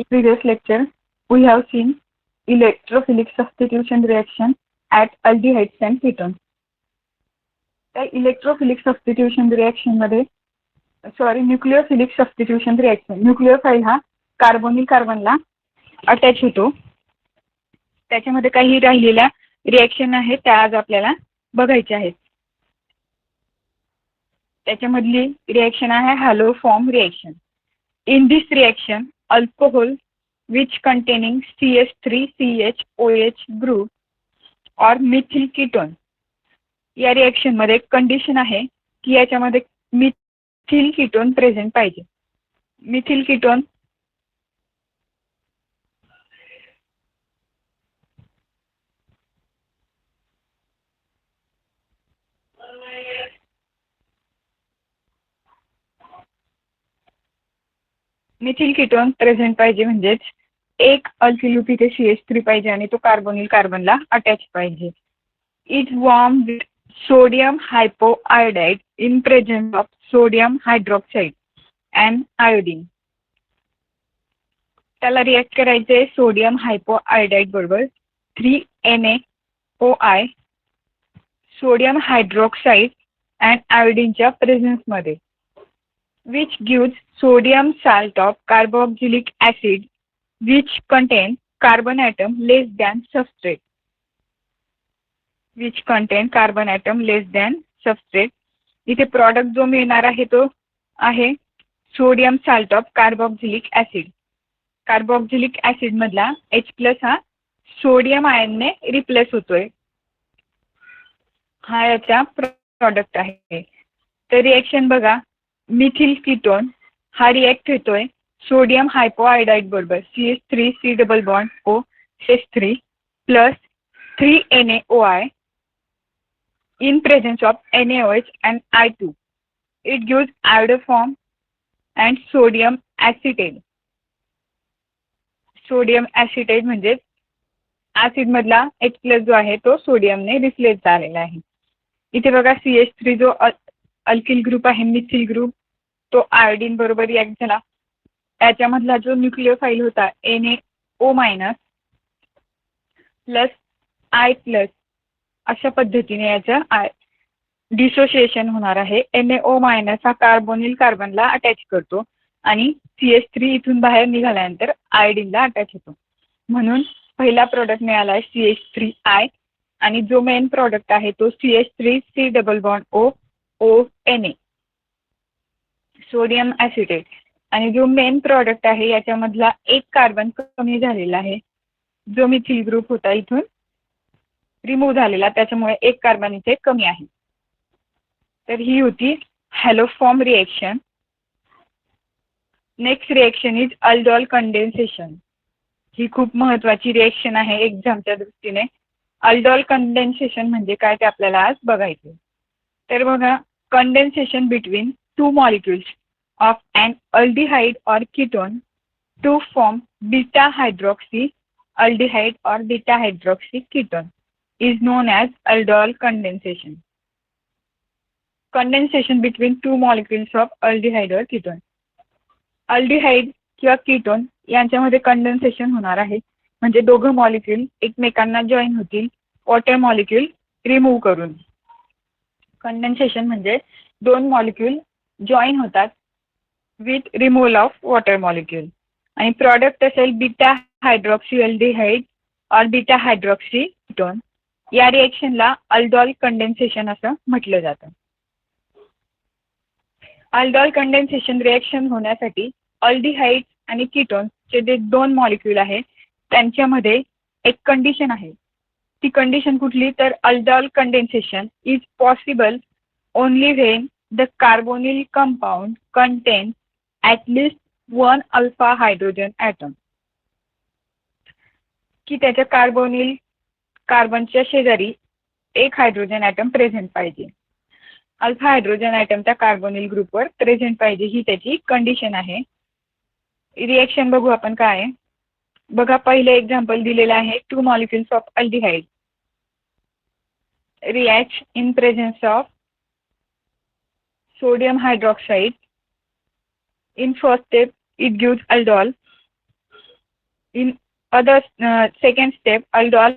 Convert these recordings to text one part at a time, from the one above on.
In previous lecture, we have seen electrophilic substitution reaction at aldehydes and ketones. त्या electrophilic substitution reaction मध्ये nucleophilic substitution reaction nucleophile हा carbonyl कार्बनला attach होतो. त्याच्यामध्ये काही राहिलेल्या रिएक्शन आहेत त्या आज आपल्याला बघायच्या आहेत. त्याच्यामधली रिएक्शन आहे hello form reaction. In this reaction, alcohol which containing CH3CHOH group or methyl ketone या रिएक्शन मध्ये कंडिशन आहे की याच्यामध्ये मिथिल कीटोन प्रेझेंट पाहिजे. मिथिल कीटोन प्रेझेंट पाहिजे म्हणजेच एक अल्किल तिथे CH3 पाहिजे आणि तो कार्बोनिल कार्बनला अटॅच पाहिजे. It warm with sodium hypoiodide in presence of sodium hydroxide and iodine. त्याला रिएक्ट करायचे सोडियम हायपोआयोडाइड बरोबर 3NaOI सोडियम हायड्रॉक्साइड अँड आयोडीनच्या प्रेझेन्स मध्ये, which gives sodium salt of carboxylic acid which contain carbon atom less than substrate. इथे product जो मिळणार आहे तो आहे sodium salt of carboxylic acid. Carboxylic acid मधला H+ हा सोडियम आयनने रिप्लेस होतोय. हा याचा प्रोडक्ट आहे. तर रिएक्शन बघा, मिथिल कीटोन हा रिएक्ट होतोय सोडियम हायपोआयोडाइड बरोबर CH3 double bond OH3 plus 3NaOI in presence of NaOH and I2. It gives iodoform and sodium acetate. Sodium acetate म्हणजे ऍसिड मधला H+ जो आहे तो सोडियमने रिप्लेस झालेला आहे. इथे बघा CH3 जो अल्किल ग्रुप आहे मिथिल ग्रुप तो आयोडीन बरोबर रिएक्ट झाला. त्याच्यामधला जो न्यूक्लियोफाइल होता NaO- प्लस I+ अशा पद्धतीने याचा डिसोसिएशन होणार आहे. NaO- हा कार्बोनिल कार्बनला अटॅच करतो आणि CH3 इथून बाहेर निघाल्यानंतर आयोडीनला अटॅच होतो. म्हणून पहिला प्रोडक्ट मिळाला आहे CH3I आणि जो मेन प्रोडक्ट आहे तो CH3 double bond ONA sodium acetate. आणि जो मेन प्रोडक्ट आहे याच्यामधला एक कार्बन कमी झालेला आहे. जो मिथिल ग्रुप होता इथून रिमूव्ह झालेला, त्याच्यामुळे एक कार्बन इथे कमी आहे. तर ही होती haloform reaction. Next reaction is aldol condensation. ही खूप महत्वाची रिएक्शन आहे एक्झामच्या दृष्टीने. अल्डोल कंडेन्सेशन म्हणजे काय ते आपल्याला आज बघायचं. तर बघा, condensation between two molecules of an aldehyde or ketone to form beta hydroxy aldehyde or beta hydroxy ketone is known as aldol condensation. Condensation between two molecules of aldehyde or ketone. aldehyde किंवा ketone यांच्यामध्ये condensation होणार आहे म्हणजे दोघं molecule एकमेकांना join होतील water molecule remove करून. Condensation म्हणजे दोन मॉलिक्यूल जॉईन होतात with removal of water molecule. आणि प्रॉडक्ट असेल बीटा हायड्रॉक्सी अल्डिहाइड और बीटा हायड्रॉक्सी कीटोन. या रिएक्शनला अल्डोल कंडेन्सेशन असं म्हटलं जातं. अल्डोल कंडेन्सेशन रिएक्शन होण्यासाठी अल्डिहाइड आणि कीटोनचे जे दोन मॉलिक्यूल आहेत त्यांच्यामध्ये एक कंडिशन आहे. ती कंडिशन कुठली, तर aldol condensation is possible only when the carbonyl compound contains at least one alpha hydrogen atom. की त्याच्या कार्बोनिल कार्बनच्या शेजारी एक हायड्रोजन ॲटम प्रेझेंट पाहिजे. अल्फा हायड्रोजन ॲटम त्या कार्बोनिल ग्रुपवर प्रेझेंट पाहिजे, ही त्याची कंडिशन आहे. रिएक्शन बघू आपण काय आहे. बघा, पहिलं एक्झाम्पल दिलेलं आहे two molecules of aldehyde react in presence of sodium hydroxide. In first step, it gives aldol. In other second step, aldol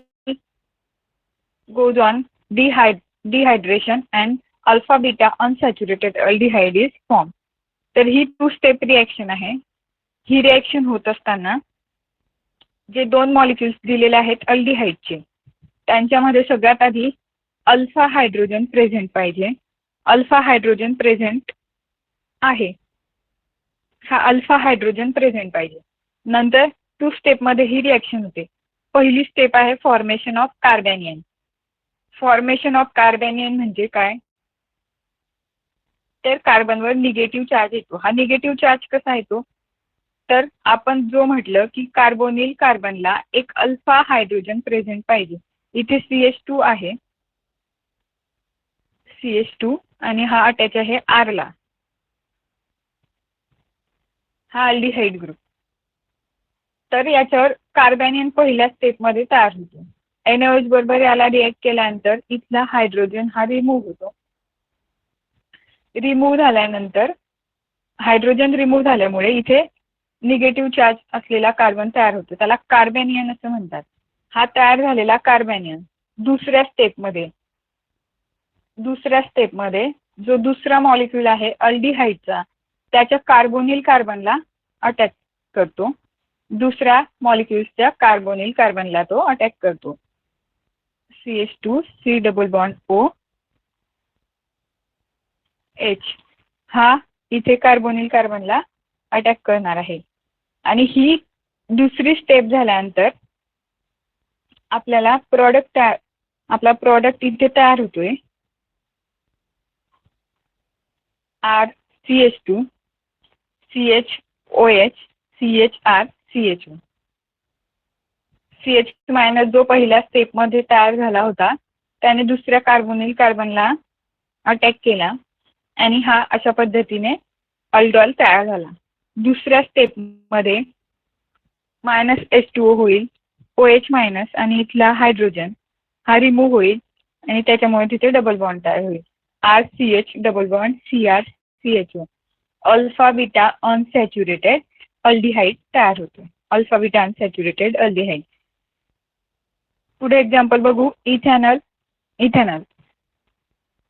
goes on dehydration and alpha beta unsaturated aldehyde is formed. तर ही 2 step reaction आहे. ही reaction होत असताना जे 2 molecules दिलेले आहेत अल्डिहाइडचे, त्यांच्यामध्ये सगळ्यात आधी अल्फा हायड्रोजन प्रेझेंट पाहिजे. अल्फा हायड्रोजन प्रेझेंट आहे. हा अल्फा हायड्रोजन प्रेझेंट पाहिजे. नंतर 2 स्टेपमध्ये ही रिॲक्शन होते. पहिली स्टेप आहे फॉर्मेशन ऑफ कार्बॅनियन. फॉर्मेशन ऑफ कार्बॅनियन म्हणजे काय, तर कार्बनवर निगेटिव्ह चार्ज येतो. हा निगेटिव्ह चार्ज कसा येतो, तर आपण जो म्हटलं की कार्बोनिल कार्बनला एक अल्फा हायड्रोजन प्रेझेंट पाहिजे. इथे CH2 आहे, CH2 आणि हा अटॅच आहे R ला. हा अल्डिहाइड ग्रुप. तर याच्यावर कार्बॅनियन पहिल्या स्टेपमध्ये तयार होतो. NaOH बरोबर याला रिॲक्ट केल्यानंतर इथला हायड्रोजन हा रिमूव्ह होतो. रिमूव्ह झाल्यानंतर हायड्रोजन रिमूव्ह झाल्यामुळे इथे निगेटिव्ह चार्ज असलेला कार्बन तयार होतो. त्याला कार्बॅनियन असं म्हणतात. हा तयार झालेला कार्बॅनियन दुसऱ्या स्टेपमध्ये जो दुसरा मॉलिक्यूल आहे अल्डिहाइडचा, त्याच्या कार्बोनिल कार्बनला अटॅक करतो. दुसऱ्या मॉलिक्युल्सच्या कार्बोनिल कार्बनला तो अटॅक करतो. CH2 C double bond O H हा इथे कार्बोनिल कार्बनला अटॅक करणार आहे. आणि ही दुसरी स्टेप झाल्यानंतर आपल्याला आपला प्रॉडक्ट इथे तयार होतोय. RCH2 CHOH CHR CHO. CH minus जो पहिल्या स्टेपमध्ये तयार झाला होता त्याने दुसऱ्या कार्बोनिल कार्बनला अटॅक केला आणि हा अशा पद्धतीने अल्डॉल तयार झाला. दुसऱ्या स्टेपमध्ये -H2O होईल, OH मायनस आणि इथला हायड्रोजन हा रिमूव्ह होईल आणि त्याच्यामुळे तिथे डबल बॉन्ड तयार होईल. RCH double bond CR CHO. Alpha beta unsaturated aldehyde तयार होतो. Alpha beta unsaturated aldehyde. पुढे एक्झाम्पल बघू. इथेनॉल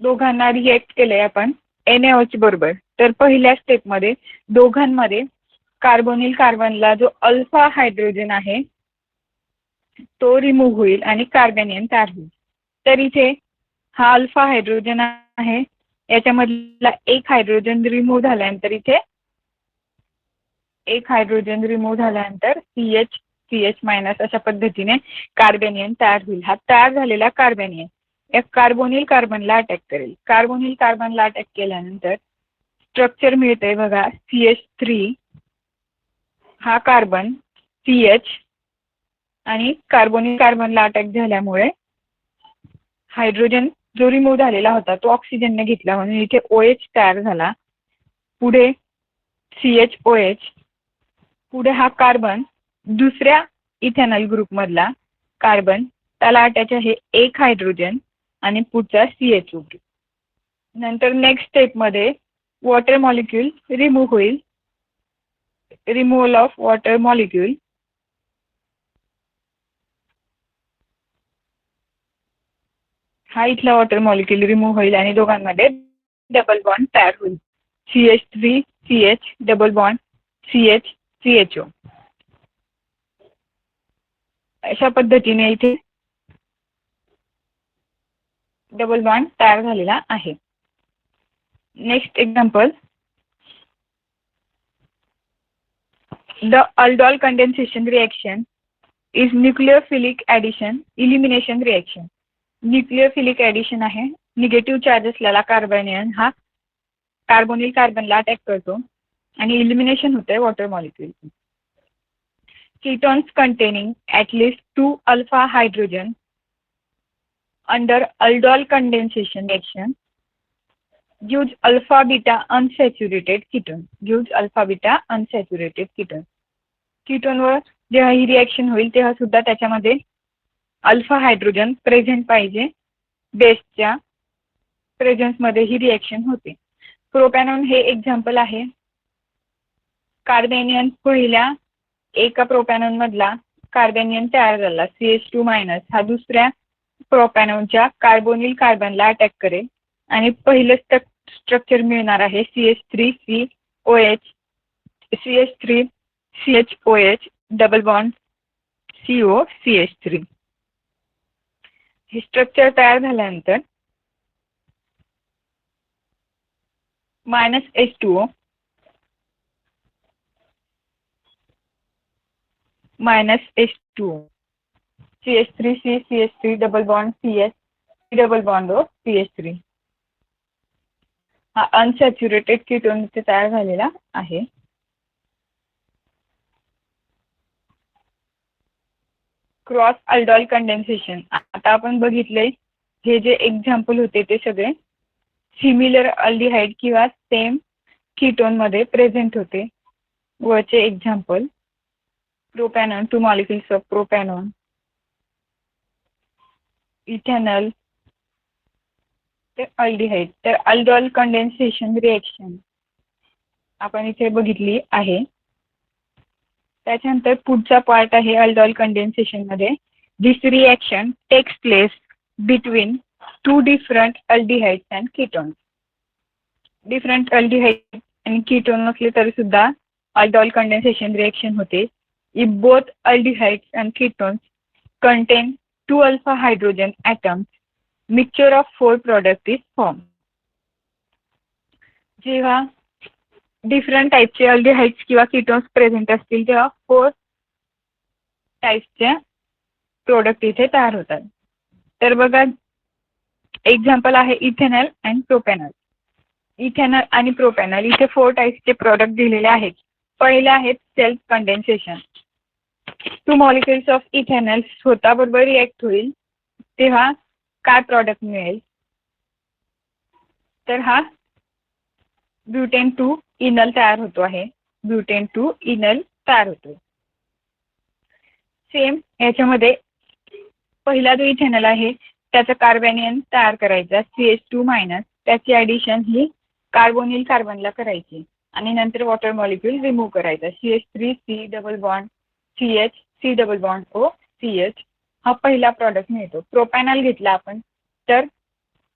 दोघांना रिएक्ट केले आपण NaOH बरोबर. तर पहिल्या स्टेपमध्ये दोघांमध्ये कार्बोनिल कार्बनला जो अल्फा हायड्रोजन आहे तो रिमूव्ह होईल आणि कार्बॅनियन तयार होईल. तर इथे हा अल्फा हायड्रोजन आहे, याच्यामधला एक हायड्रोजन रिमूव्ह झाल्यानंतर इथे एक हायड्रोजन रिमूव्ह झाल्यानंतर CH मायनस अशा पद्धतीने कार्बॅनियन तयार होईल. हा तयार झालेला कार्बॅनियन एक कार्बोनिल कार्बनला अटॅक करेल. कार्बोनिल कार्बनला अटॅक केल्यानंतर स्ट्रक्चर मिळतंय बघा. CH3 हा कार्बन CH आणि कार्बोनिल कार्बनला अटॅक झाल्यामुळे हायड्रोजन जो रिमूव्ह झालेला होता तो ऑक्सिजनने घेतला म्हणून इथे OH तयार झाला. पुढे CHOH. पुढे हा कार्बन दुसऱ्या इथेनॉल ग्रुपमधला कार्बन त्याला अटॅच आहे एक हायड्रोजन आणि पुढचा CHO ग्रुप. नंतर नेक्स्ट स्टेपमध्ये वॉटर मॉलिक्यूल रिमूव्ह होईल. Removal of water molecule. हा इथला वॉटर मॉलिक्यूल रिमूव्ह होईल आणि दोघांमध्ये डबल बॉन्ड तयार होईल. CH3 CH double bond CH CHO. अशा पद्धतीने इथे डबल बॉन्ड तयार झालेला आहे. Next example. The aldol condensation reaction is nucleophilic addition elimination reaction. Nucleophilic addition आहे. निगेटिव्ह चार्ज असलेला कार्बॅनियन हा कार्बोनिल कार्बनला अटॅक करतो आणि इलिमिनेशन होते water molecule. Ketones containing at least 2 alpha hydrogen under aldol condensation reaction gives alpha beta unsaturated ketone. Gives alpha beta unsaturated ketone. कीटोनवर जेव्हा ही reaction होईल तेव्हा सुद्धा त्याच्यामध्ये अल्फा हायड्रोजन प्रेझेंट पाहिजे. बेसच्या प्रेझेन्समध्ये ही रिॲक्शन होते. प्रोपॅनॉन हे एक्झाम्पल आहे. कार्बेनियन पहिल्या एका प्रोपॅनॉन मधला कार्बेनियन तयार झाला CH2 मायनस हा दुसऱ्या प्रोपॅनॉनच्या कार्बोनिल कार्बनला अटॅक करेल आणि पहिलं स्ट्रक्चर मिळणार आहे CH3COH CH3CHOH double bond COCH3. हे स्ट्रक्चर तयार झाल्यानंतर -H2O -H2O CH3C CH3 double bond CH double bond O CH3 हा अनसॅच्युरेटेड कीटोन इथे तयार झालेला आहे. क्रॉस अल्डॉल कंडेन्सेशन आता आपण बघितले हे जे एक्झाम्पल होते ते सगळे सिमिलर अल्डिहाइड किंवा सेम कीटोन मध्ये प्रेझेंट होते. वरचे एक्झाम्पल प्रोपॅनॉन 2 मॉलिक्युल्स ऑफ प्रोपॅनॉन इथेनॉल तर अल्डिहाइड. तर अल्डॉल कंडेन्सेशन रिएक्शन आपण इथे बघितली आहे. त्याच्यानंतर पुढचा पार्ट आहे अल्डॉल कंडेन्सेशन मध्ये this reaction takes place between two different aldehydes and ketones. Different aldehyde आणि कीटोन असले तरी सुद्धा अल्डॉल कंडेन्सेशन रिएक्शन होते. If both aldehydes and ketones contain 2 alpha hydrogen atoms, mixture of 4 product is formed. जेव्हा different टाइपचे aldehydes किंवा ketones present असतील तेव्हा 4 टाइप्सचे प्रोडक्ट इथे तयार होतात. तर बघा एक्झाम्पल आहे इथेनॉल अँड प्रोपॅनॉल. इथेनॉल आणि प्रोपॅनॉल इथे 4 टाइप्सचे प्रोडक्ट दिलेले आहेत. पहिले आहे self condensation. 2 molecules of ethanol स्वतःबरोबर रिएक्ट होईल तेव्हा काय प्रोडक्ट मिळेल तर हा ब्युटेन 2 इनल तयार होतो आहे. ब्युटेन 2 इनल तयार होतो. सेम याच्यामध्ये पहिला जो इथेनॉल आहे त्याचा कार्बेनियन तयार करायचा CH2 मायनस त्याची ॲडिशन ही कार्बोनिल कार्बनला करायची आणि नंतर वॉटर मॉलिक्यूल रिमूव्ह करायचा CH3C double bond CH C double bond O CH हा पहिला प्रॉडक्ट मिळतो. प्रोपॅनॉल घेतला आपण तर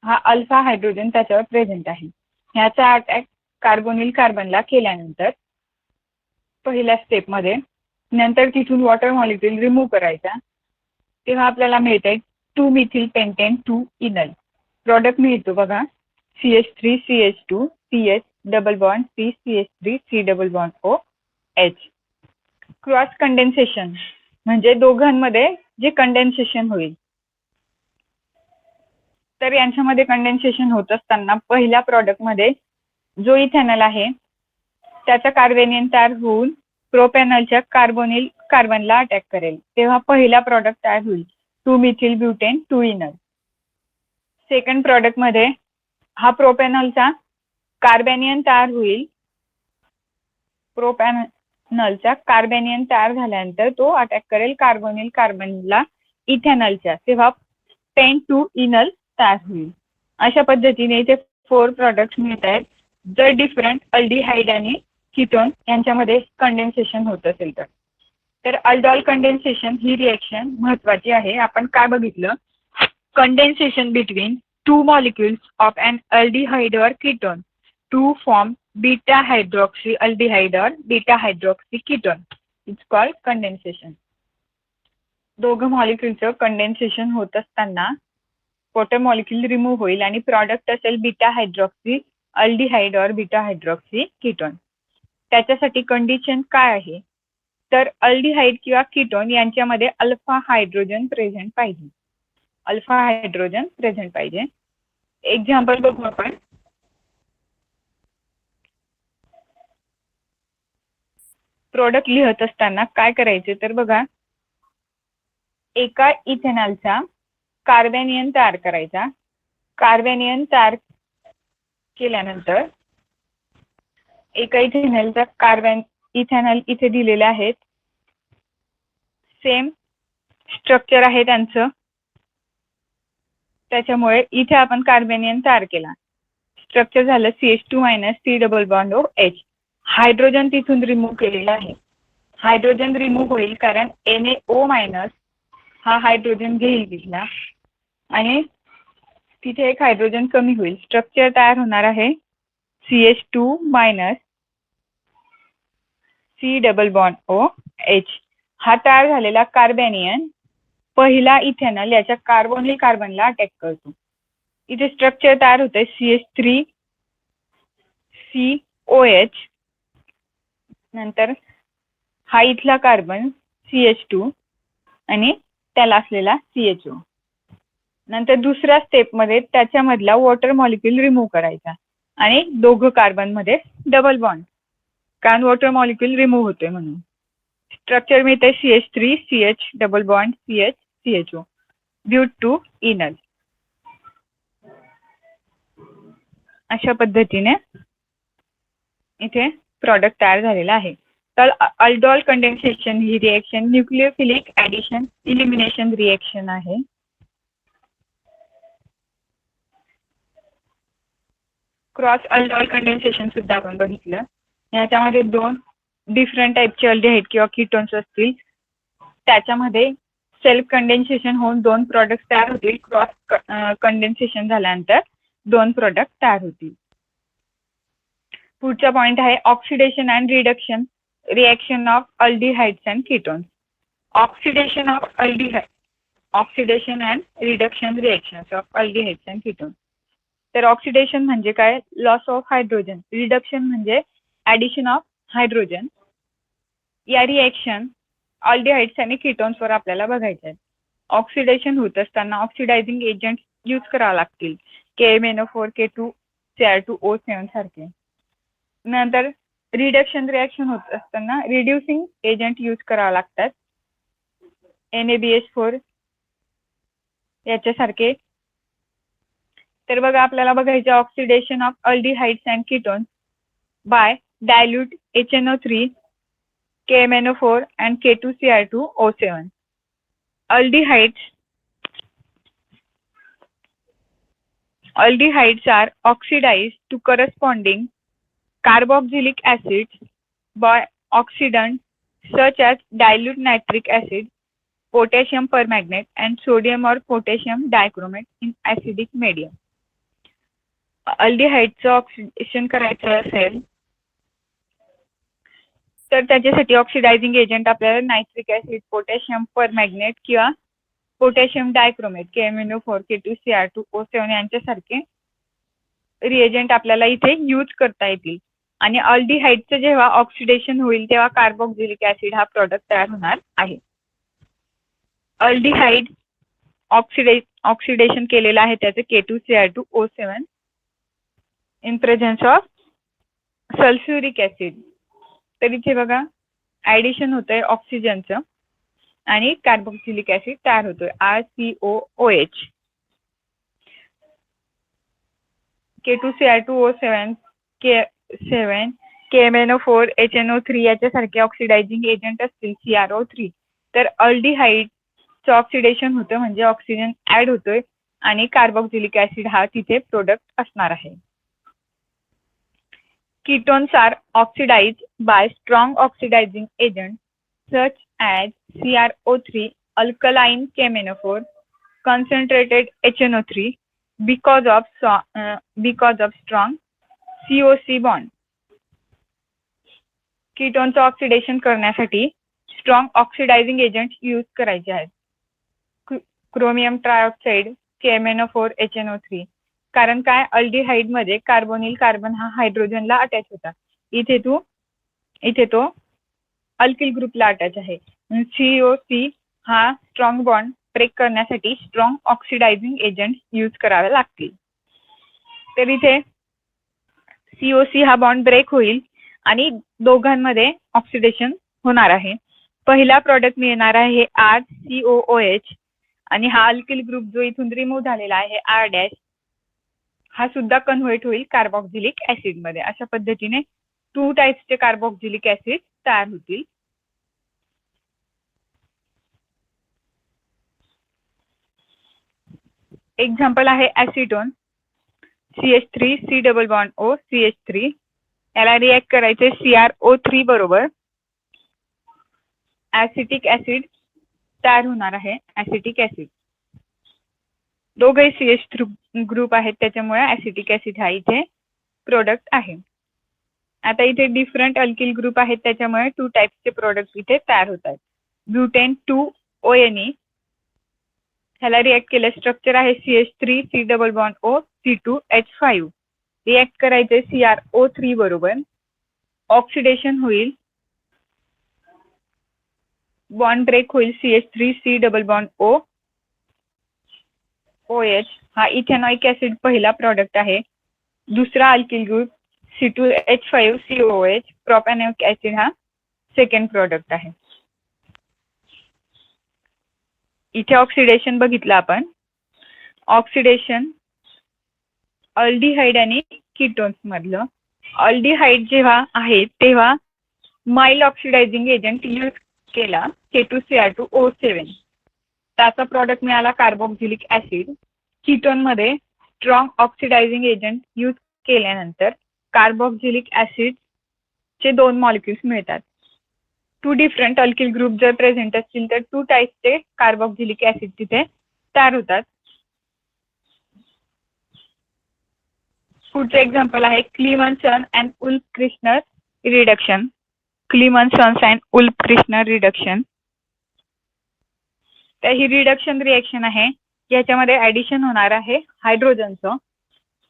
हा अल्फा हायड्रोजन त्याच्यावर प्रेझेंट आहे. ह्याचा अटॅक कार्बोनिल कार्बनला केल्यानंतर पहिल्या स्टेपमध्ये नंतर तिथून वॉटर मॉलिक्यूल रिमूव्ह करायचा तेव्हा आपल्याला मिळते 2 मिथिल पेंटेन 2 इनल प्रॉडक्ट मिळतो बघा CH3 CH2 CH double bond C CH3 C double bond O H. Cross condensation म्हणजे दोघांमध्ये जे कंडेन्सेशन होईल तर यांच्यामध्ये कंडेन्सेशन होत असताना पहिल्या प्रॉडक्टमध्ये जो इथेनॉल आहे त्याचा कार्बेनियन तयार होऊन प्रोपॅनॉलच्या कार्बोनिल कार्बनला अटॅक करेल तेव्हा पहिला प्रॉडक्ट तयार होईल 2 मिथिल ब्युटेन 2 इनल. सेकंड प्रॉडक्टमध्ये हा प्रोपॅनॉलचा कार्बेनियन तयार होईल. प्रोपॅनॉलचा कार्बेनियन तयार झाल्यानंतर तो अटॅक करेल कार्बोनिल कार्बनला इथेनॉलच्या तेव्हा पेन 2 इनल तयार होईल. अशा पद्धतीने इथे 4 प्रॉडक्ट्स मिळत आहेत जर डिफरंट अल्डिहाइड आणि कीटोन यांच्यामध्ये कंडेन्सेशन होत असेल तर अल्डॉल कंडेन्सेशन ही रिएक्शन महत्वाची आहे. आपण काय बघितलं condensation between 2 molecules of an aldehyde और ketone to form beta hydroxy aldehyde और beta hydroxy ketone it's called condensation. दोघं मॉलिक्युलचं कंडेन्सेशन होत असताना वॉटर मॉलिक्यूल रिमूव्ह होईल आणि प्रॉडक्ट असेल बीटा हायड्रॉक्सी अल्डिहाइड और बीटा हायड्रॉक्सी कीटोन. त्याच्यासाठी कंडिशन काय आहे तर अल्डिहाइड किंवा कीटोन यांच्यामध्ये अल्फा हायड्रोजन प्रेझेंट पाहिजे. अल्फा हायड्रोजन प्रेझेंट पाहिजे. एक्झाम्पल बघू आपण. प्रोडक्ट लिहत असताना काय करायचे तर बघा एका इथेनॉलचा कार्बेनियन तयार करायचा. कार्बेनियन तयार केल्यानंतर एका इथेनॉलचा इथेनॉल इथे दिलेले आहेत. सेम स्ट्रक्चर आहे त्यांचं त्याच्यामुळे इथे आपण कार्बेनियन तयार केला. स्ट्रक्चर झालं CH2 minus C double bond O H. Hydrogen तिथून रिमूव्ह केलेला आहे. हायड्रोजन रिमूव्ह होईल कारण NaO- हा हायड्रोजन घेईल तिथला आणि तिथे एक हायड्रोजन कमी होईल. स्ट्रक्चर तयार होणार आहे CH2- C double bond OH. हा तयार झालेला कार्बेनियन पहिला इथेनॉल याच्या कार्बोनिल कार्बनला अटॅक करतो. इथे स्ट्रक्चर तयार होते CH3COH. नंतर हा इथला कार्बन CH2 आणि त्याला असलेला CHO. नंतर दुसऱ्या स्टेपमध्ये त्याच्यामधला वॉटर मॉलिक्यूल रिमूव्ह करायचा आणि दोघं कार्बन मध्ये डबल बॉन्ड, कारण वॉटर मॉलिक्यूल रिमूव्ह होतोय म्हणून. स्ट्रक्चर मिळते CH3CH double bond CH CHO due to enal. अशा पद्धतीने इथे प्रॉडक्ट तयार झालेला आहे. तर अल्डोल कंडेन्सेशन ही reaction nucleophilic addition elimination reaction आहे. क्रॉस अल्डोल कंडेन्सेशन सुद्धा आपण बघितलं. याच्यामध्ये दोन डिफरंट टाईपचे अल्डिहाइड किंवा कीटोन्स असतील. त्याच्यामध्ये सेल्फ कंडेन्सेशन होऊन दोन प्रोडक्ट तयार होतील. क्रॉस कंडेन्सेशन झाल्यानंतर दोन प्रोडक्ट तयार होतील. पुढचा पॉइंट आहे oxidation and reduction reaction of aldehydes and ketones. Oxidation and reduction reactions of aldehydes and ketones. तर ऑक्सिडेशन म्हणजे काय? Loss of hydrogen. रिडक्शन म्हणजे ऍडिशन ऑफ हायड्रोजन. या रिएक्शन अल्डिहाइड्स आणि कीटोन्सवर आपल्याला बघायचे आहेत. ऑक्सिडेशन होत असताना ऑक्सिडायझिंग एजंट यूज करावे लागतील. KMnO4 K2Cr2O7 सारखे. नंतर रिडक्शन रिएक्शन होत असताना रिड्युसिंग एजंट यूज करावे लागतात. NaBH4 याच्यासारखे. तर बघा आपल्याला बघायचे oxidation of aldehydes and ketones by dilute HNO3 KMnO4 and K2Cr2O7. Aldehydes are oxidized to corresponding carboxylic acids by oxidants such as dilute nitric acid, potassium permanganate, and sodium or potassium dichromate in acidic medium. अल्डिहाइडचं oxidation करायचं असेल तर त्याच्यासाठी oxidising agent आपल्याला nitric acid, potassium permanganate किंवा potassium dichromate KMnO4 K2Cr2O7 यांच्यासारखे reagent आपल्याला इथे यूज करता येतील. आणि अल्डिहाइडचं जेव्हा ऑक्सिडेशन होईल तेव्हा कार्बोक्सिलिक ऍसिड हा प्रोडक्ट तयार होणार आहे. अल्डिहाइड ऑक्सिडेशन केलेलं आहे त्याचं K2Cr2O7 in presence of sulphuric acid. तर इथे बघा ऍडिशन होतंय ऑक्सिजनचं आणि कार्बोक्सिलिक ऍसिड तयार होतोय RCOOH. K2Cr2O7 KMnO4 HNO3 याच्यासारखे ऑक्सिडायझिंग एजंट असतील CrO3 तर अल्डिहाइडचं ऑक्सिडेशन होतं म्हणजे ऑक्सिजन ऍड होतोय आणि कार्बोक्सिलिक ऍसिड हा तिथे प्रोडक्ट असणार आहे. Ketones are oxidized by strong oxidizing agents such as CrO3, alkaline KMnO4, concentrated HNO3 because of strong COC bond. कीटोनचं ऑक्सिडेशन करण्यासाठी स्ट्रॉंग ऑक्सिडायझिंग एजंट यूज करायचे आहेत. Chromium trioxide KMnO4 HNO3. कारण काय अल्डिहाइड मध्ये कार्बोनिल कार्बन हा हायड्रोजनला attach होता. इथे तो अल्किल ग्रुपला अटॅच आहे. COC हा स्ट्रॉंग बॉन्ड ब्रेक करण्यासाठी स्ट्रॉंग ऑक्सिडायझिंग एजंट यूज करावे लागतील. तर इथे COC हा बॉन्ड ब्रेक होईल आणि दोघांमध्ये ऑक्सिडेशन होणार आहे. पहिला प्रोडक्ट मिळणार आहे RCOOH आणि हा अल्किल ग्रुप जो इथून रिमूव्ह झालेला आहे R- हा सुद्धा कन्व्हर्ट होईल कार्बोक्सिलिक ऍसिड मध्ये. अशा पद्धतीने 2 टाइप्सचे कार्बोक्सिलिक ऍसिड तयार होतील. एक्झाम्पल आहे ऍसिटोन CH3 C double bond O CH3. याला रिएक्ट करायचे CrO3 बरोबर ऍसिटिक ऍसिड तयार होणार आहे, ऍसिटिक ऍसिड. दोघे CH ग्रुप आहेत त्याच्यामुळे ऍसिटिक ऍसिड हा इथे प्रोडक्ट आहे. आता इथे डिफरंट अल्किल ग्रुप आहेत त्याच्यामुळे 2 टाइप्सचे प्रोडक्ट इथे तयार होत आहेत. ब्युटेन 2ONE ह्याला रिॲक्ट केलं, स्ट्रक्चर आहे CH3 C double bond O C2H5. React करायचे CrO3 बरोबर, ऑक्सिडेशन होईल, बॉन्ड ब्रेक होईल CH3 C double bond O OH हा इथेनॉइक ऍसिड पहिला प्रोडक्ट आहे. दुसरा alkyl group C2H5 COOH propanoic acid हा सेकंड प्रोडक्ट आहे. इथे ऑक्सिडेशन बघितलं आपण. ऑक्सिडेशन अल्डिहाइड आणि कीटोन्स मधलं. अल्डिहाइड जेव्हा आहे तेव्हा माइल्ड ऑक्सिडायझिंग एजंट यूज केला K2Cr2O7. त्याचा प्रोडक्ट मिळाला कार्बोक्सिलिक ऍसिड. कीटोन मध्ये स्ट्रॉंग ऑक्सिडायझिंग एजंट यूज केल्यानंतर कार्बोक्सिलिक ऍसिड चे 2 मॉलिक्युल्स मिळतात. 2 डिफरंट अल्किल ग्रुप जर प्रेझेंट असतील तर 2 टाइप्सचे कार्बोक्सिलिक ऍसिड तिथे तयार होतात. पुढचं एक्झाम्पल आहे Clemmensen and Wolff Kishner reduction. Clemmensen and Wolff Kishner reduction. तर ही रिडक्शन रिएक्शन आहे, याच्यामध्ये ऍडिशन होणार आहे हायड्रोजनचं.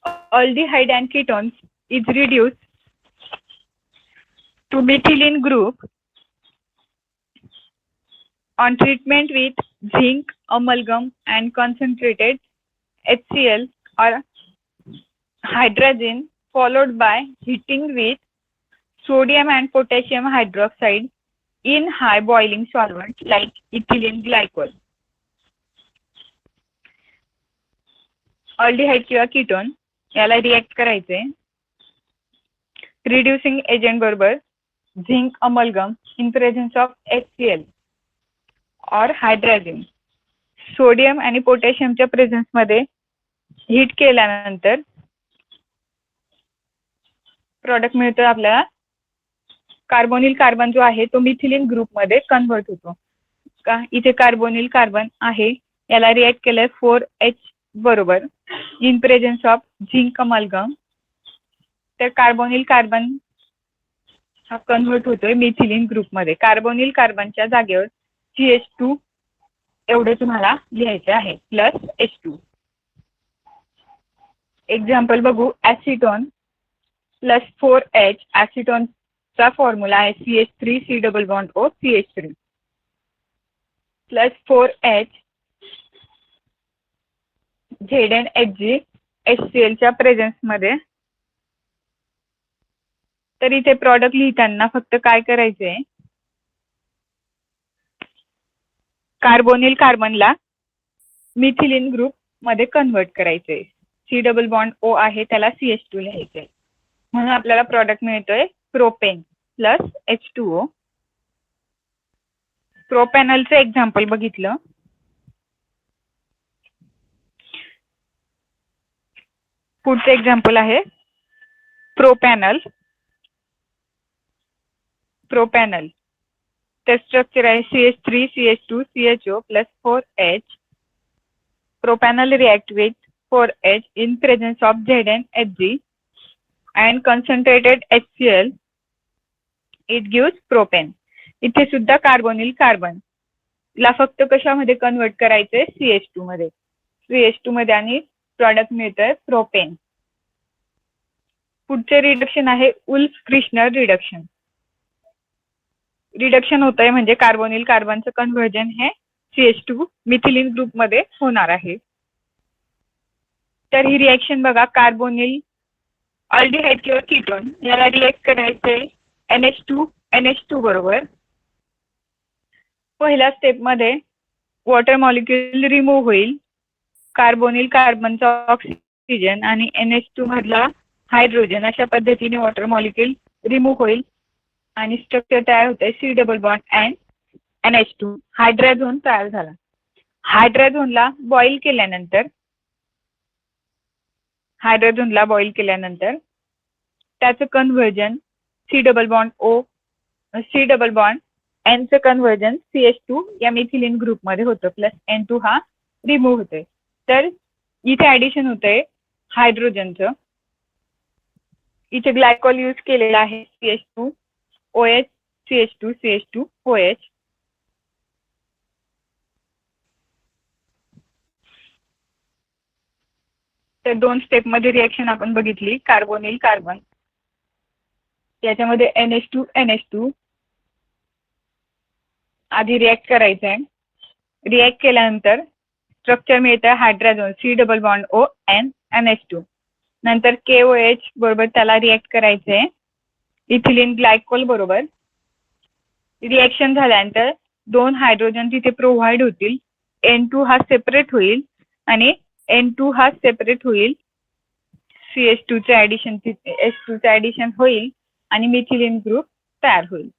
Aldehyde and ketones is reduce to methylene group on treatment with zinc amalgam and concentrated HCl or hydrazine, followed by heating with sodium and potassium hydroxide in high boiling solvent like ethylene glycol. Aldehyde किंवा ketone याला react करायचे reducing agent बरोबर zinc amalgam in presence of HCl और हायड्राजिन. Sodium आणि पोटॅशियमच्या presence मध्ये heat केल्यानंतर product मिळतं आपल्याला. कार्बोनिल कार्बन जो आहे तो मिथिलीन ग्रुप मध्ये कन्व्हर्ट होतो. का इथे कार्बोनिल कार्बन आहे, याला रिॲक्ट केलंय 4H बरोबर in presence of zinc amalgam. तर कार्बोनिल कार्बन हा कन्व्हर्ट होतोय मिथिलीन ग्रुप मध्ये. कार्बोनिल कार्बनच्या जागेवर CH2 एवढे तुम्हाला लिहायचे आहे प्लस H2. एक्झाम्पल बघू. ऍसिटोन प्लस 4H. ऍसिटोनचा फॉर्म्युला आहे CH3 C double bond O CH3 plus 4H ZnHg HCl च्या प्रेझेन्स मध्ये. तर इथे प्रॉडक्ट लिहिताना फक्त काय करायचंय, कार्बोनिल कार्बनला मिथिलीन ग्रुप मध्ये कन्व्हर्ट करायचंय. C डबल बॉन्ड O आहे त्याला CH2 लिहायचंय. म्हणून आपल्याला प्रॉडक्ट मिळतोय प्रोपेन प्लस H2O. प्रोपॅनलचं एक्झाम्पल बघितलं. पुढचं एक्झाम्पल आहे प्रोपॅनल. प्रोपॅनल तर स्ट्रक्चर आहे CH3 CH2 CHO plus 4H. Propanal react with 4H in presence of ZnHg and concentrated HCl. It gives propane. इथे सुद्धा कार्बोनिल कार्बन ला फक्त कशामध्ये कन्वर्ट करायचंय CH2 मध्ये. CH2 मध्ये आणि प्रॉडक्ट मिळतंय प्रोपेन. पुढचे रिडक्शन आहे उल्फ-क्रिस्नर रिडक्शन. रिडक्शन होत आहे म्हणजे कार्बोनिल कार्बनचं कन्व्हर्जन हे CH2 मिथिलीन ग्रुप मध्ये होणार आहे. तर ही रिॲक्शन बघा. कार्बोनिल अल्डिहाइड किंवा कीटोन याला रिॲक्ट करायचे NH2 बरोबर. पहिल्या स्टेप मध्ये वॉटर मॉलिक्यूल रिमूव्ह होईल. कार्बोनिल कार्बनचा ऑक्सिजन आणि NH2 मधला हायड्रोजन अशा पद्धतीने वॉटर मॉलिक्यूल रिमूव्ह होईल आणि स्ट्रक्चर तयार होते C double bond and NH2. Hydrazone तयार झाला. हायड्राझोनला बॉईल केल्यानंतर त्याचं कन्व्हर्जन C डबल बॉन्ड Nचं कन्व्हर्जन CH2 या मिथिलीन ग्रुपमध्ये होतं प्लस N2 हा रिमूव्ह होतोय. तर इथे ऍडिशन होतंय हायड्रोजनचं. इथे ग्लायकॉल यूज केलेला आहे CH2 OH CH2 CH2 OH. तर 2 स्टेपमध्ये रिएक्शन आपण बघितली कार्बोनिल कार्बन. याच्यामध्ये NH2 NH2 आधी रिॲक्ट करायचं आहे. रिॲक्ट केल्यानंतर स्ट्रक्चर मिळतं hydrogen C double bond O N NH2. नंतर KOH बरोबर त्याला रिॲक्ट करायचंय इथिलीन ग्लायकोल बरोबर. रिॲक्शन झाल्यानंतर 2 हायड्रोजन तिथे प्रोव्हाइड होतील. N2 हा सेपरेट होईल आणि N2 हा सेपरेट होईल. CH2 चे ऍडिशन H2 चे ऍडिशन होईल आणि मिथिलीन ग्रुप तयार होईल.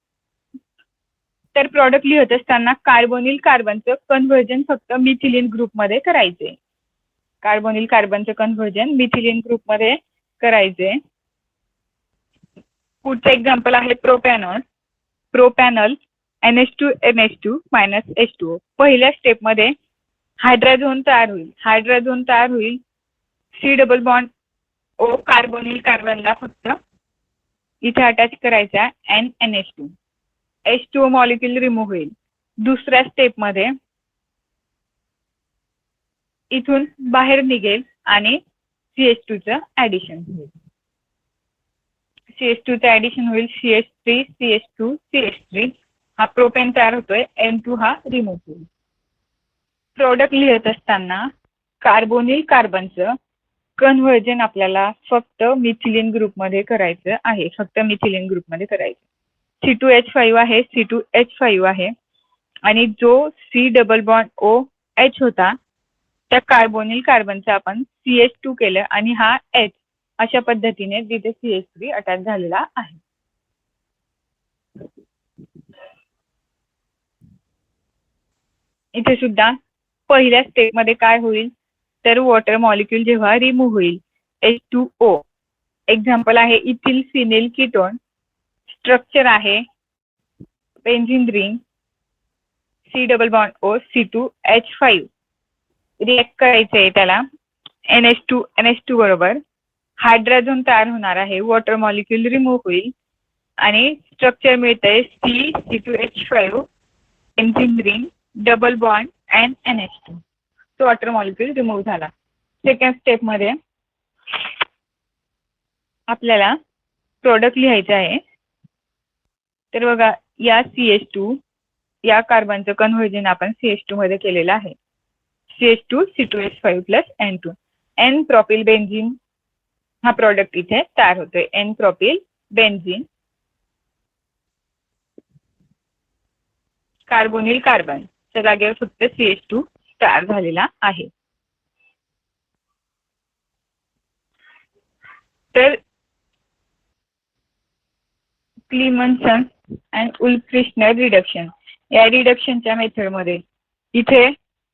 तर प्रॉडक्ट लिहत असताना कार्बोनिल कार्बनचं कन्व्हर्जन फक्त मिथिलीन ग्रुपमध्ये करायचे. कार्बोनिल कार्बनचं कन्व्हर्जन मिथिलीन ग्रुपमध्ये करायचे. पुढचं एक्झाम्पल आहे propanol. प्रोपॅनल NH2 NH2 minus H2O. पहिल्या स्टेपमध्ये हायड्रोजन तयार होईल. हायड्रोजन तयार होईल C double bond O carbonyl कार्बनला फक्त इथे अटॅच करायचा NH2. H2O मॉलिक्यूल रिमूव्ह होईल. दुसऱ्या स्टेपमध्ये इथून बाहेर निघेल आणि CH2 चं ऍडिशन होईल. CH2 चं ऍडिशन होईल CH3 CH2 CH3. हा प्रोपेन तयार होतोय. N2 हा रिमूव्ह होईल. प्रोडक्ट लिहत असताना कार्बोनिल कार्बनचं कन्व्हर्जन आपल्याला फक्त मिथिलीन ग्रुपमध्ये करायचं आहे. फक्त मिथिलीन ग्रुपमध्ये करायचं. C2H5 आहे C2H5 आहे आणि जो C डबल बॉन्ड OH होता त्या कार्बोनिल कार्बनचा आपण CH2 केलं आणि हा H अशा पद्धतीने तिथे CH3 अटॅच झालेला आहे. इथे सुद्धा पहिल्या स्टेपमध्ये काय होईल तर वॉटर मॉलिक्यूल जेव्हा रिमूव्ह होईल H2O. एक्झाम्पल आहे इथिल फिनिल कीटोन. स्ट्रक्चर आहे benzene ring C double bond O C2H5. React करायचं आहे त्याला NH2 NH2 बरोबर. हायड्रोजन तयार होणार आहे. वॉटर मॉलिक्यूल रिमूव्ह होईल आणि स्ट्रक्चर मिळतंय C2H5 benzene ring double bond NH2. तो वॉटर मॉलिक्यूल रिमूव्ह झाला. सेकंड स्टेपमध्ये आपल्याला प्रोडक्ट लिहायचं आहे. तर बघा या CH2 या कार्बनचं कन्व्हर्जन आपण CH2 मध्ये केलेलं आहे. CH2 C2H5 plus N2. N propyl benzene हा प्रोडक्ट इथे तयार होतोय. N propyl benzene. कार्बोनिल कार्बनच्या जागेवर फक्त CH2 तयार झालेला आहे. तर क्लिमन्सन अँड उल्फ-क्रिस्नर रिडक्शन या रिडक्शनच्या मेथडमध्ये इथे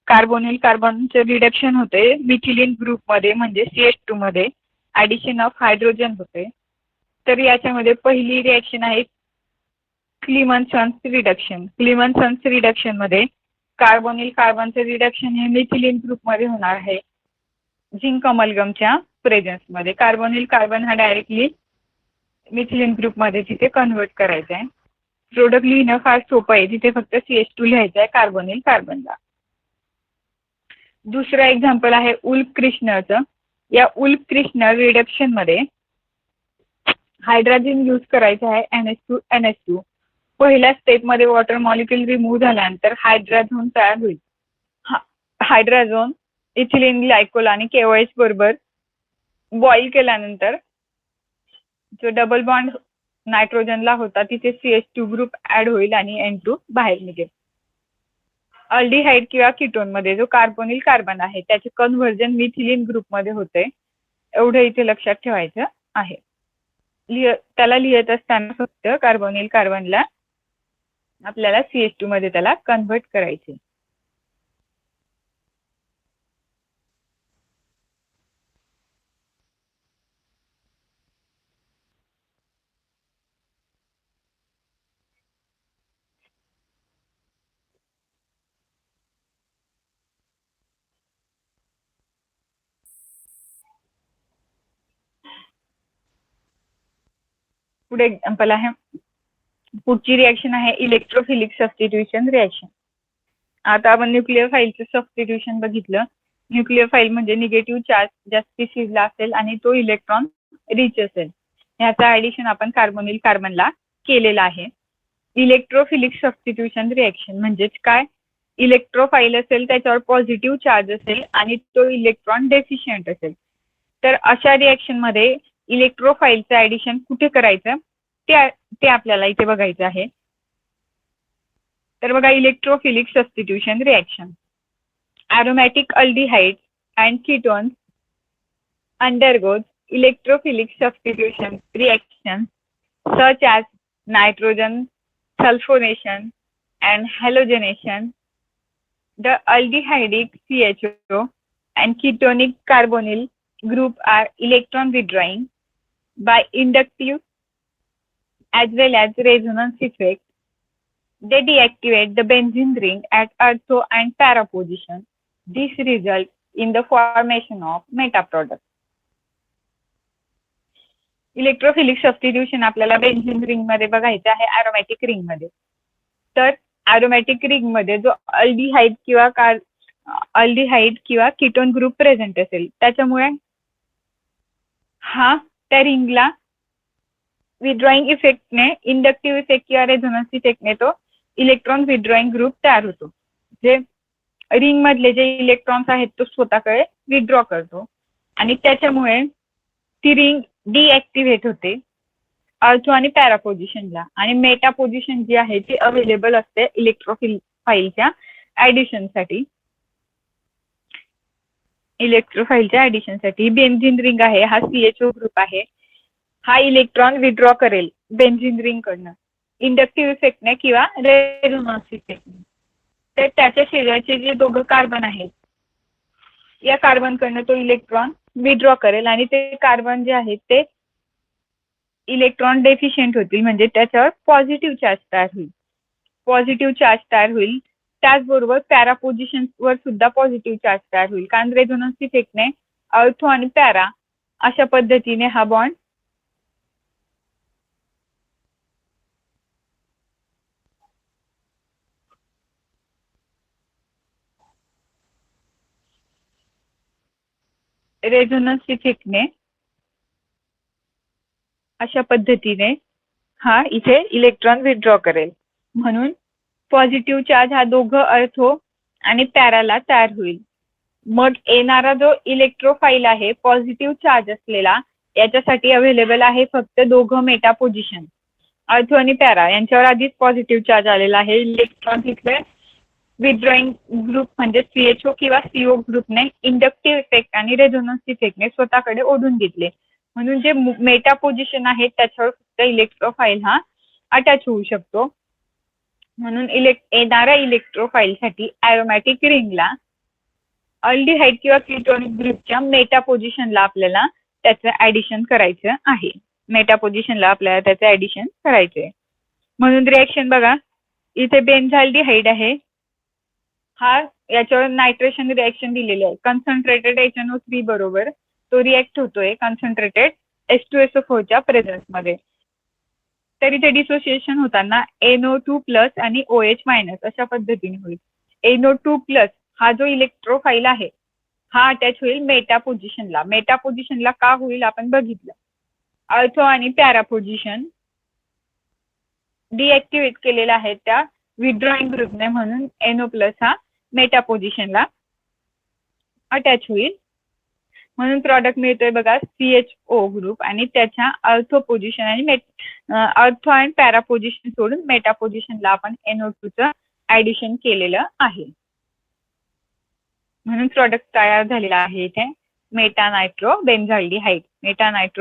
कार्बोनिल कार्बनचं रिडक्शन होते मिथिलीन ग्रुपमध्ये म्हणजे CH2 मध्ये. ऍडिशन ऑफ हायड्रोजन होते. तर याच्यामध्ये पहिली रिॲक्शन आहे क्लिमन्सन्स रिडक्शन. क्लिमन्सन्स रिडक्शन मध्ये कार्बोनिल कार्बनचं रिडक्शन हे मिथिलीन ग्रुपमध्ये होणार आहे झिंक अमलगमच्या प्रेझेन्समध्ये. कार्बोनिल कार्बन हा डायरेक्टली मिथिलीन ग्रुपमध्ये तिथे कन्व्हर्ट करायचं आहे. प्रोडक्ट लिहिणं फार सोपं आहे. तिथे फक्त CH2 लिहायचं आहे कार्बोनिल कार्बनला. दुसरं एक्झाम्पल आहे उल्फ-क्रिस्नरचं. या उल्फ-क्रिस्नर रिडक्शन मध्ये हायड्रोजन यूज करायचं आहे NH2 NH2. पहिल्या स्टेपमध्ये वॉटर मॉलिक्यूल रिमूव्ह झाल्यानंतर हायड्रोजन तयार होईल. हायड्रोजन इथिलीन ग्लायकोल आणि KOH बरोबर बॉईल केल्यानंतर जो डबल बॉन्ड नायट्रोजनला होता तिथे CH2 ग्रुप ऍड होईल आणि N2 बाहेर निघेल. अल्डिहाइड किंवा कीटोन मध्ये जो कार्बोनिल कार्बन आहे त्याचे कन्व्हर्जन मिथिलीन ग्रुपमध्ये होते. एवढं इथे लक्षात ठेवायचं आहे. त्याला लिहित असताना फक्त कार्बोनिल कार्बनला आपल्याला CH2 मध्ये त्याला कन्व्हर्ट करायचे. पुढे एक्झाम्पल आहे. पुढची रिएक्शन आहे इलेक्ट्रोफिलिक सबस्टिट्यूशन रिएक्शन. आता आपण न्यूक्लियोफाईलचं सबस्टिट्यूशन बघितलं. न्यूक्लियोफाईल म्हणजे निगेटिव्ह चार्ज ज्या स्पीशीजला असेल आणि तो इलेक्ट्रॉन रिच असेल, याचा ऍडिशन आपण कार्बोनिल कार्बनला केलेला आहे. इलेक्ट्रोफिलिक सबस्टिट्यूशन रिएक्शन म्हणजेच काय, इलेक्ट्रोफाईल असेल त्याच्यावर पॉझिटिव्ह चार्ज असेल आणि तो इलेक्ट्रॉन डेफिशियंट असेल, तर अशा रिएक्शन मध्ये इलेक्ट्रोफाईलचं ऍडिशन कुठे करायचं ते आपल्याला इथे बघायचं आहे. तर बघा, electrophilic substitution reaction. aromatic aldehydes and ketones undergoes electrophilic substitution reactions such as nitrogen sulfonation and halogenation. The aldehydic CHO and ketonic carbonyl group are electron withdrawing by inductive as well as resonance effect. They deactivate the benzene ring at ortho and para position. This results in the formation of meta product. Electrophilic substitution आपल्याला benzene ring मध्ये बघायचं आहे, aromatic ring मध्ये. तर aromatic ring मध्ये जो aldehyde किंवा ketone group present असेल, त्याच्यामुळे हा त्या रिंगला विड्रॉइंग इफेक्टने, इंडक्टिव्ह इफेक्ट किंवा रेझोनन्स इफेक्टने तो इलेक्ट्रॉन विड्रॉइंग ग्रुप तयार होतो. जे रिंग मधले जे इलेक्ट्रॉन्स आहेत तो स्वतःकडे विड्रॉ करतो आणि त्याच्यामुळे ती रिंग डिऍक्टिव्हेट होते ऑर्थो आणि पॅरा पोझिशनला, आणि मेटा पोझिशन जी आहे ती अवेलेबल असते इलेक्ट्रोफाईलच्या ऍडिशनसाठी. बेन्झीन रिंग आहे, हा CHO ग्रुप आहे. हा इलेक्ट्रॉन विड्रॉ करेल बेन्झीन रिंग कडनं इंडक्टिव्ह इफेक्टने किंवा रेझोनन्स इफेक्टने. तर त्याच्या शेजारचे जे दोघं कार्बन आहेत, या कार्बन कडनं तो इलेक्ट्रॉन विड्रॉ करेल आणि ते कार्बन जे आहेत ते इलेक्ट्रॉन डेफिशियंट होतील, म्हणजे त्याच्यावर पॉझिटिव्ह चार्ज तयार होईल. त्याचबरोबर पॅरा पोझिशन वर सुद्धा पॉझिटिव्ह चार्ज तयार होईल, कारण रेझोनन्स इफेक्टने ऑर्थो आणि पॅरा अशा पद्धतीने हा बॉन्ड अशा पद्धतीने हा इथे इलेक्ट्रॉन विड्रॉ करेल. म्हणून पॉझिटिव्ह चार्ज हा दोघं ऑर्थो आणि पॅराला तयार होईल. मग येणारा जो इलेक्ट्रोफाईल आहे पॉझिटिव्ह चार्ज असलेला, याच्यासाठी अवेलेबल आहे फक्त दोघं मेटा पोझिशन, ऑर्थो आणि पॅरा. यांच्यावर आधीच पॉझिटिव्ह चार्ज आलेला आहे. इलेक्ट्रॉन तिथले विड्रॉइंग ग्रुप म्हणजे CHO किंवा CO ग्रुपने इंडक्टिव्ह इफेक्ट आणि रेझोनन्स इफेक्टने स्वतःकडे ओढून घेतले. म्हणून जे मेटा पोझिशन आहे त्याच्यावर फक्त इलेक्ट्रोफाईल हा अटॅच होऊ शकतो. म्हणून येणाऱ्या इलेक्ट्रोफाईलसाठी ॲरोमॅटिक रिंगला अल्डिहाइड किंवा कीटोनिक ग्रुपच्या मेटा पोझिशनला आपल्याला त्याचं ऍडिशन करायचं आहे. म्हणून रिएक्शन बघा, इथे बेन्झाल्डिहाइड आहे, हा याच्यावर नायट्रेशन रिएक्शन दिलेली आहे. कन्सन्ट्रेटेड HNO3 बरोबर तो रिएक्ट होतोय कन्सन्ट्रेटेड H2SO4 च्या प्रेझेन्स मध्ये. तर इथे डिसोसिएशन होताना NO2+ आणि OH- अशा पद्धतीने होईल. NO2+ हा जो इलेक्ट्रोफाईल आहे हा अटॅच होईल मेटा पोझिशनला का होईल आपण बघितलं. ऑर्थो आणि पॅरा पोझिशन डिऍक्टिव्हेट केलेला आहे त्या विड्रॉइंग ग्रुपने, म्हणून NO+ हा मेटा पोझिशनला अटॅच होईल. म्हणून प्रॉडक्ट मिळतोय बघा CHO ग्रुप आणि त्याच्या ऑर्थो पोझिशन आणि ऑर्थो आणि पॅरा पोझिशन सोडून मेटा पोझिशनला आपण NO2चं ऍडिशन केलेलं आहे. म्हणून प्रॉडक्ट तयार झालेला आहे इथे मेटा नायट्रो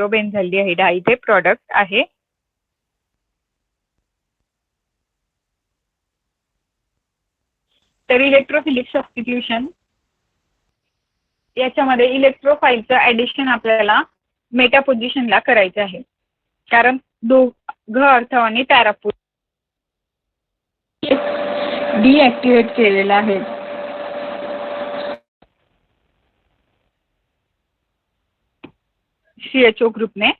बेन्झाल्डिहाइड हा इथे प्रॉडक्ट आहे. तर इलेक्ट्रोफिलिक सबस्टिट्यूशन याच्यामध्ये इलेक्ट्रोफाईलचं ऍडिशन आपल्याला मेटा पोझिशनला करायचं आहे, कारण दोघं ऑर्थो आणि पॅरा डिऍक्टिव्हेट केलेला आहे. CHO ग्रुपने